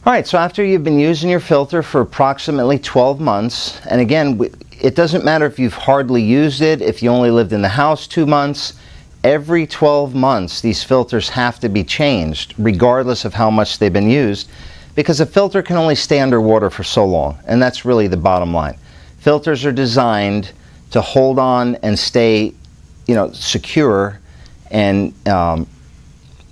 Alright, so after you've been using your filter for approximately 12 months, and again, it doesn't matter if you've hardly used it, if you only lived in the house 2 months, every 12 months these filters have to be changed, regardless of how much they've been used, because a filter can only stay underwater for so long, and that's really the bottom line. Filters are designed to hold on and stay, secure, and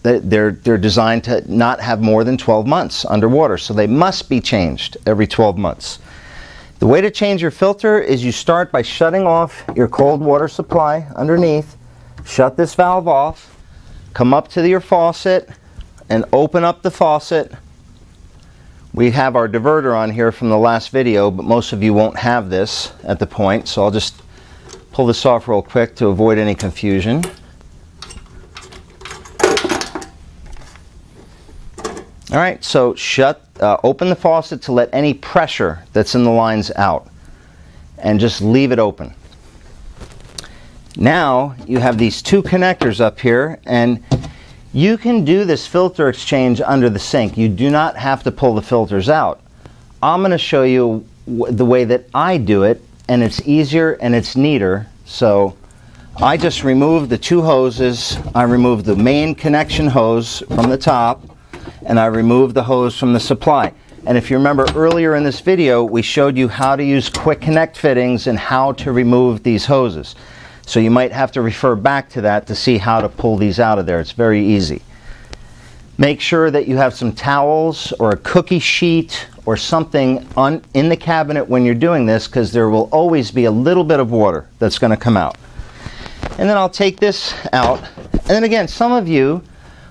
they're designed to not have more than 12 months underwater, so they must be changed every 12 months. The way to change your filter is you start by shutting off your cold water supply underneath, shut this valve off, come up to your faucet and open up the faucet. We have our diverter on here from the last video, but most of you won't have this at the point, so I'll just pull this off real quick to avoid any confusion. Alright, so open the faucet to let any pressure that's in the lines out, and just leave it open. Now you have these two connectors up here, and you can do this filter exchange under the sink. You do not have to pull the filters out. I'm going to show you the way that I do it, and it's easier and it's neater. So I just remove the two hoses. I remove the main connection hose from the top, and I remove the hose from the supply. And if you remember earlier in this video, we showed you how to use quick connect fittings and how to remove these hoses. So you might have to refer back to that to see how to pull these out of there. It's very easy. Make sure that you have some towels or a cookie sheet or something in the cabinet when you're doing this, because there will always be a little bit of water that's going to come out. And then I'll take this out. And then again, some of you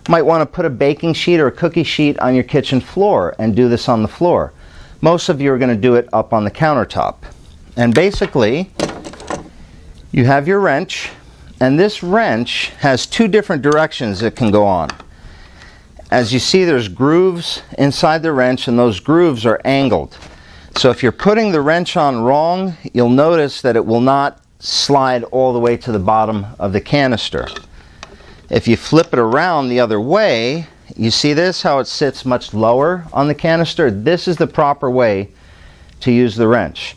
might want to put a baking sheet or a cookie sheet on your kitchen floor and do this on the floor. Most of you are going to do it up on the countertop. And basically, you have your wrench, and this wrench has two different directions it can go on. As you see, there's grooves inside the wrench, and those grooves are angled. So if you're putting the wrench on wrong, you'll notice that it will not slide all the way to the bottom of the canister. If you flip it around the other way, you see this, how it sits much lower on the canister? This is the proper way to use the wrench.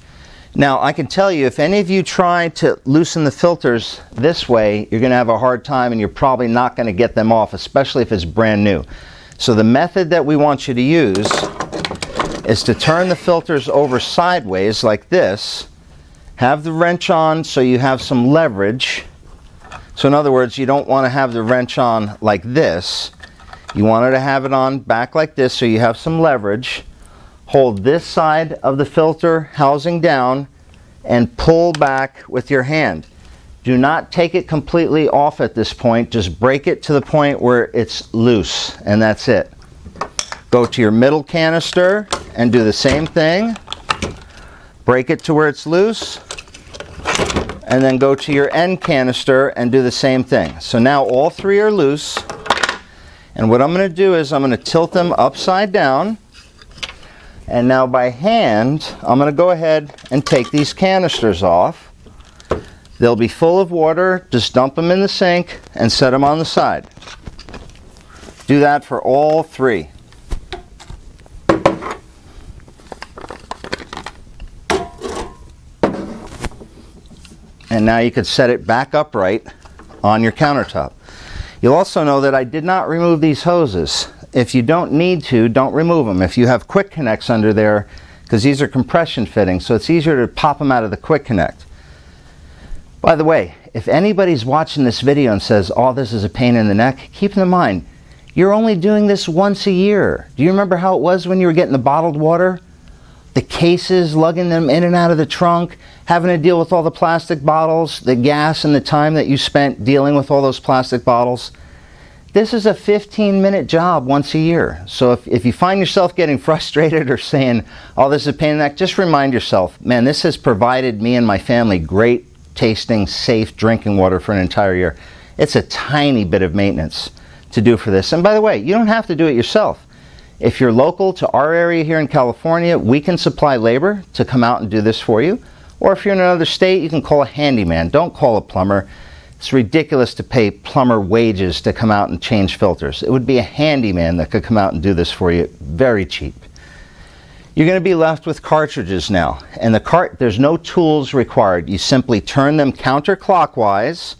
Now, I can tell you, if any of you try to loosen the filters this way, you're going to have a hard time, and you're probably not going to get them off, especially if it's brand new. So the method that we want you to use is to turn the filters over sideways like this, have the wrench on so you have some leverage. So in other words, you don't want to have the wrench on like this. You want to have it on back like this so you have some leverage. Hold this side of the filter housing down and pull back with your hand. Do not take it completely off at this point. Just break it to the point where it's loose, and that's it. Go to your middle canister and do the same thing. Break it to where it's loose, and then go to your end canister and do the same thing. So now all three are loose, and what I'm going to do is I'm going to tilt them upside down, and now by hand I'm going to go ahead and take these canisters off. They'll be full of water. Just dump them in the sink and set them on the side. Do that for all three. And now you could set it back upright on your countertop. You'll also know that I did not remove these hoses. If you don't need to, don't remove them. If you have quick connects under there, because these are compression fittings, so it's easier to pop them out of the quick connect. By the way, if anybody's watching this video and says, oh, this is a pain in the neck, keep in mind, you're only doing this once a year. Do you remember how it was when you were getting the bottled water? The cases, lugging them in and out of the trunk, having to deal with all the plastic bottles, the gas and the time that you spent dealing with all those plastic bottles. This is a 15-minute job once a year. So if you find yourself getting frustrated or saying, oh, this is a pain in the neck, just remind yourself, man, this has provided me and my family great tasting, safe drinking water for an entire year. It's a tiny bit of maintenance to do for this. And by the way, you don't have to do it yourself. If you're local to our area here in California, we can supply labor to come out and do this for you. Or if you're in another state, you can call a handyman. Don't call a plumber. It's ridiculous to pay plumber wages to come out and change filters. It would be a handyman that could come out and do this for you very cheap. You're going to be left with cartridges now, and there's no tools required. You simply turn them counterclockwise,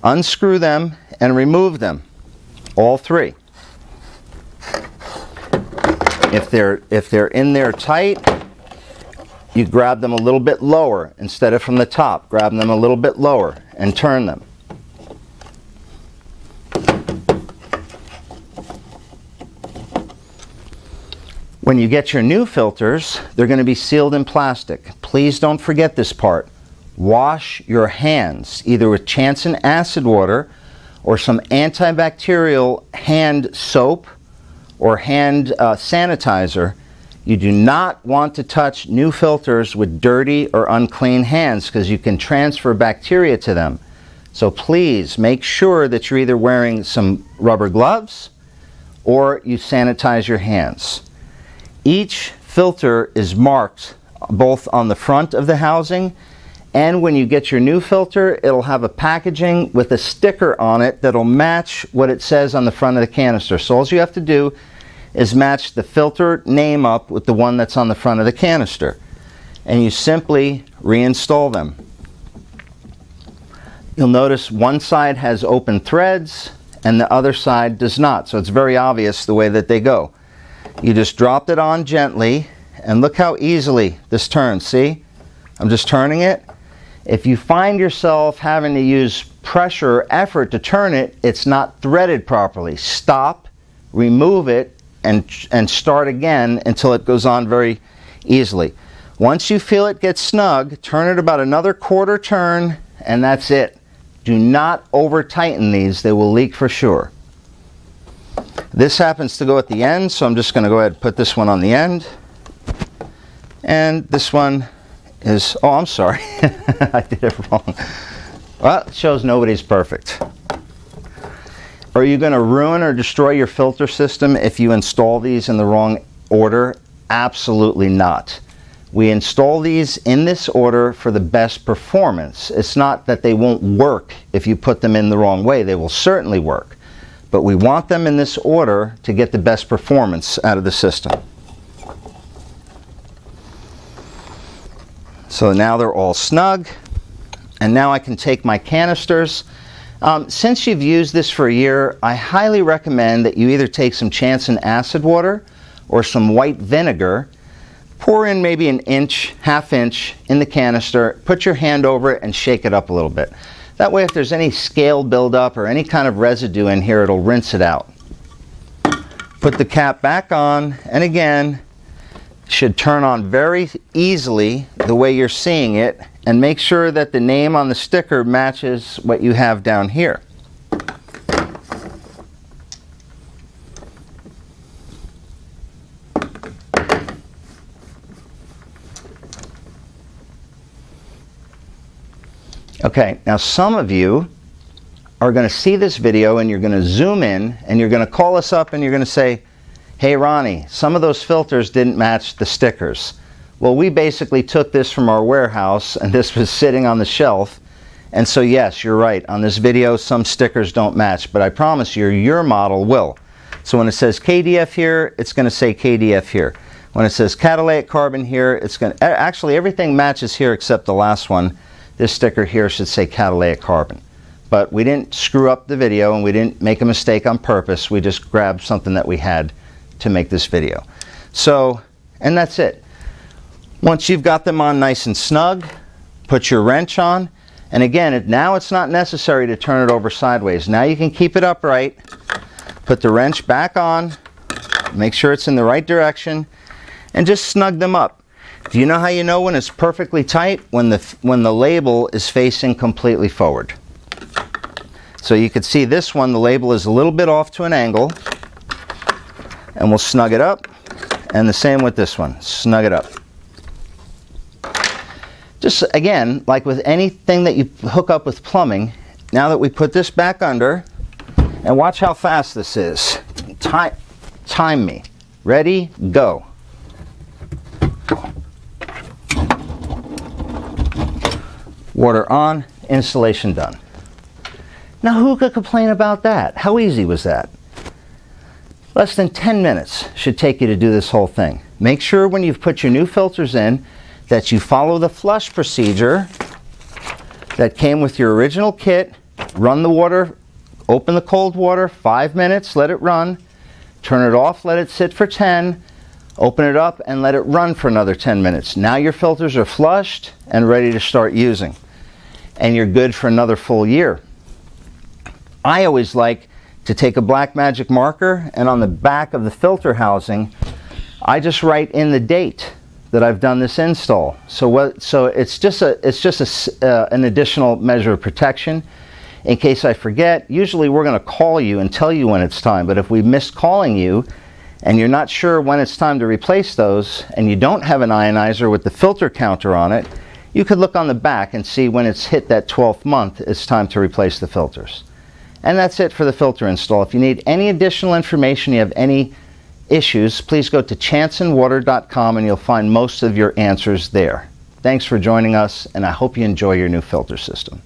unscrew them, and remove them, all three. If they're in there tight, you grab them a little bit lower instead of from the top. Grab them a little bit lower and turn them. When you get your new filters, they're going to be sealed in plastic. Please don't forget this part. Wash your hands, either with Chanson acid water or some antibacterial hand soap or hand sanitizer. You do not want to touch new filters with dirty or unclean hands because you can transfer bacteria to them. So please make sure that you're either wearing some rubber gloves or you sanitize your hands. Each filter is marked both on the front of the housing, and when you get your new filter, it'll have a packaging with a sticker on it that'll match what it says on the front of the canister. So all you have to do is match the filter name up with the one that's on the front of the canister, and you simply reinstall them. You'll notice one side has open threads and the other side does not, so it's very obvious the way that they go. You just dropped it on gently, and look how easily this turns. See? I'm just turning it. If you find yourself having to use pressure or effort to turn it, it's not threaded properly. Stop, remove it, and start again until it goes on very easily. Once you feel it get snug, turn it about another quarter turn, and that's it. Do not over tighten these. They will leak for sure. This happens to go at the end, so I'm just going to go ahead and put this one on the end. And this one is, oh, I'm sorry. I did it wrong. Well, it shows nobody's perfect. Are you going to ruin or destroy your filter system if you install these in the wrong order? Absolutely not. We install these in this order for the best performance. It's not that they won't work if you put them in the wrong way. They will certainly work. But we want them in this order to get the best performance out of the system. So now they're all snug, and now I can take my canisters. Since you've used this for a year, I highly recommend that you either take some Chanson acid water or some white vinegar, pour in maybe an inch, half inch in the canister, put your hand over it and shake it up a little bit. That way if there's any scale buildup or any kind of residue in here, it'll rinse it out. Put the cap back on, and again, should turn on very easily the way you're seeing it, and make sure that the name on the sticker matches what you have down here. Okay, now some of you are going to see this video and you're going to zoom in and you're going to call us up and you're going to say, hey Ronnie, some of those filters didn't match the stickers. Well, we basically took this from our warehouse and this was sitting on the shelf, and so yes, you're right, on this video some stickers don't match, but I promise you your model will. So when it says KDF here, it's going to say KDF here. When it says catalytic carbon here, it's going to, actually everything matches here except the last one. This sticker here should say catalytic carbon. But we didn't screw up the video and we didn't make a mistake on purpose. We just grabbed something that we had to make this video. So, and that's it. Once you've got them on nice and snug, put your wrench on. And again, now it's not necessary to turn it over sideways. Now you can keep it upright. Put the wrench back on. Make sure it's in the right direction. And just snug them up. Do you know how you know when it's perfectly tight? When the label is facing completely forward. So you can see this one, the label is a little bit off to an angle. And we'll snug it up. And the same with this one. Snug it up. Just again, like with anything that you hook up with plumbing, now that we put this back under, and watch how fast this is. Time me. Ready? Go. Water on, installation done. Now who could complain about that? How easy was that? Less than 10 minutes should take you to do this whole thing. Make sure when you've put your new filters in that you follow the flush procedure that came with your original kit. Run the water, open the cold water, 5 minutes, let it run, turn it off, let it sit for 10, open it up and let it run for another 10 minutes. Now your filters are flushed and ready to start using, and you're good for another full year. I always like to take a black magic marker, and on the back of the filter housing I just write in the date that I've done this install. So it's just an additional measure of protection in case I forget. Usually we're going to call you and tell you when it's time, but if we miss calling you and you're not sure when it's time to replace those, and you don't have an ionizer with the filter counter on it, you could look on the back and see when it's hit that 12th month it's time to replace the filters. And that's it for the filter install. If you need any additional information, you have any issues, please go to chanceandwater.com and you'll find most of your answers there. Thanks for joining us, and I hope you enjoy your new filter system.